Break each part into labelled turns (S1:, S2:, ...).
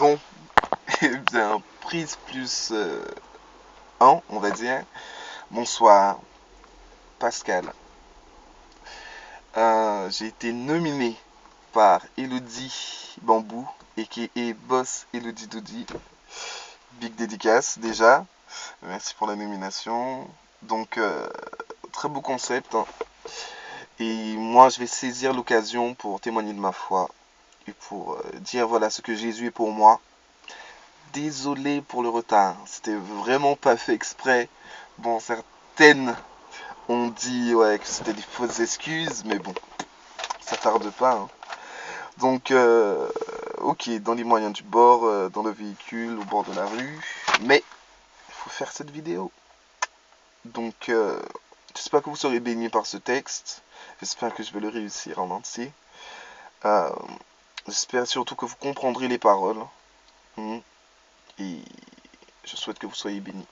S1: Bon, eh bien, prise plus 1, on va dire. Bonsoir, Pascal. J'ai été nominé par Elodie Bambou, a.k.a. Boss Elodie Doudi. Big dédicace déjà. Merci pour la nomination. Donc, très beau concept, hein. Et moi, je vais saisir l'occasion pour témoigner de ma foi et pour dire voilà ce que Jésus est pour moi. Désolé pour le retard, c'était vraiment pas fait exprès. Bon, certaines ont dit ouais, que c'était des fausses excuses, mais bon, ça tarde pas, hein. Donc, ok, dans les moyens du bord, dans le véhicule, au bord de la rue, mais il faut faire cette vidéo. Donc, j'espère que vous serez baignés par ce texte. J'espère que je vais le réussir en entier. Euh, J'espère surtout que vous comprendrez les paroles. Et je souhaite que vous soyez bénis.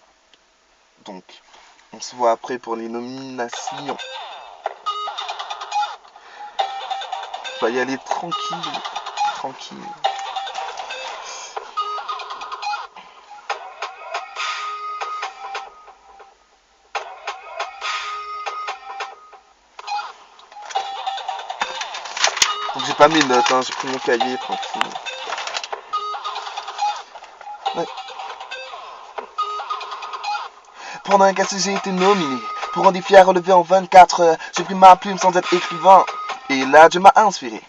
S1: Donc, on se voit après pour les nominations. On va y aller tranquille. Tranquille. Donc j'ai pas mes notes, hein, j'ai pris mon cahier, tranquille. Ouais. Pendant un casse, j'ai été nominé pour un défi à relever en 24 heures. J'ai pris ma plume sans être écrivain. Et là, Dieu m'a inspiré.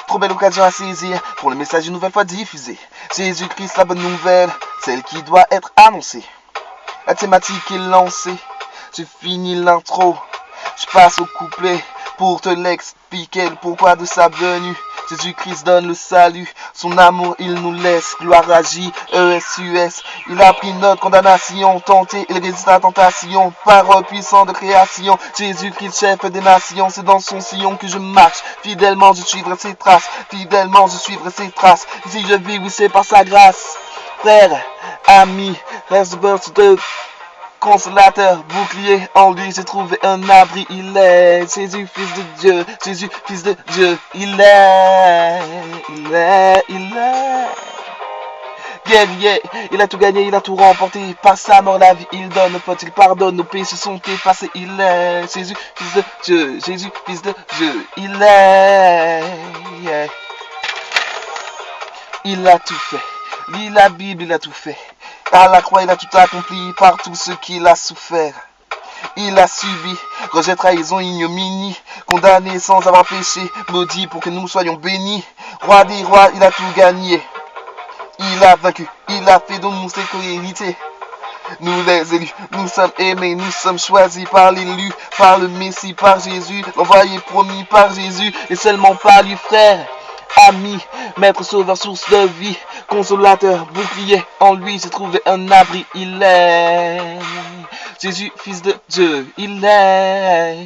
S1: Trop belle occasion à saisir pour le message une nouvelle fois diffusé. Jésus-Christ, la bonne nouvelle, celle qui doit être annoncée. La thématique est lancée. J'ai fini l'intro. Je passe au couplet pour te l'expliquer le pourquoi de sa venue. Jésus-Christ donne le salut, son amour il nous laisse, gloire à J-E-S-U-S. Il a pris notre condamnation, tenté, il résiste à la tentation, parole puissante de création. Jésus-Christ, chef des nations, c'est dans son sillon que je marche. Fidèlement je suivrai ses traces, fidèlement je suivrai ses traces. Si je vis, oui c'est par sa grâce. Frère, ami, reste de consolateur, bouclier, en lui j'ai trouvé un abri, il est Jésus, fils de Dieu, Jésus, fils de Dieu, il est guerrier, il a tout gagné, il a tout remporté, par sa mort la vie il donne, faut il pardonne, nos péchés sont effacés, il est Jésus, fils de Dieu, Jésus, fils de Dieu, il a tout fait, lis la Bible, il a tout fait. À la croix, il a tout accompli par tout ce qu'il a souffert. Il a subi rejet, trahison, ignominie, condamné sans avoir péché, maudit pour que nous soyons bénis. Roi des rois, il a tout gagné. Il a vaincu, il a fait de nous ses co-héritiers. Nous les élus, nous sommes aimés, nous sommes choisis par l'élu, par le Messie, par Jésus, l'envoyé promis par Jésus, et seulement par lui, frère. Ami, maître sauveur, source de vie, consolateur, bouclier, en lui j'ai trouvé un abri, il est Jésus, fils de Dieu, il est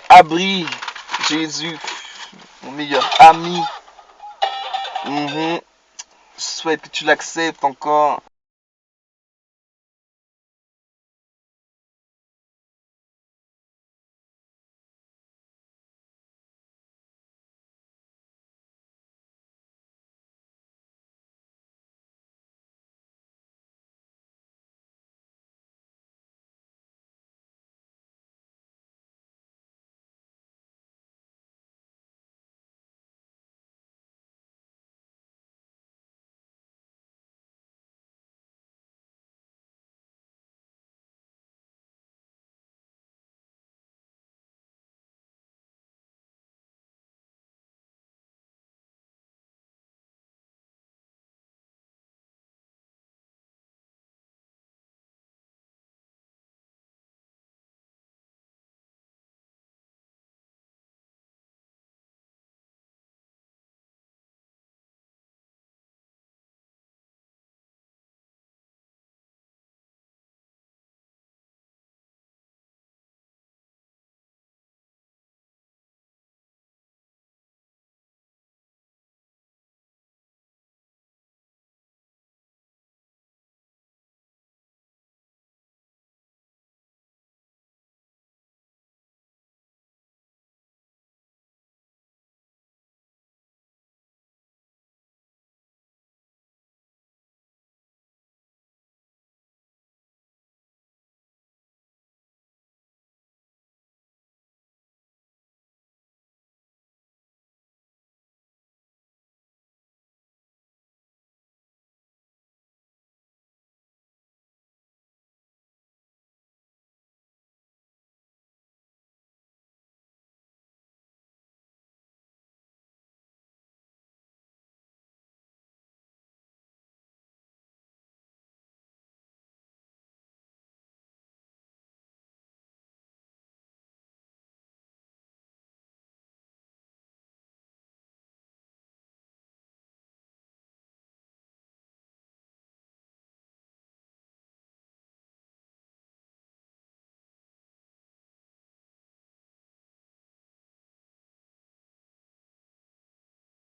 S1: abri, Jésus, mon meilleur ami. Je souhaite que tu l'acceptes encore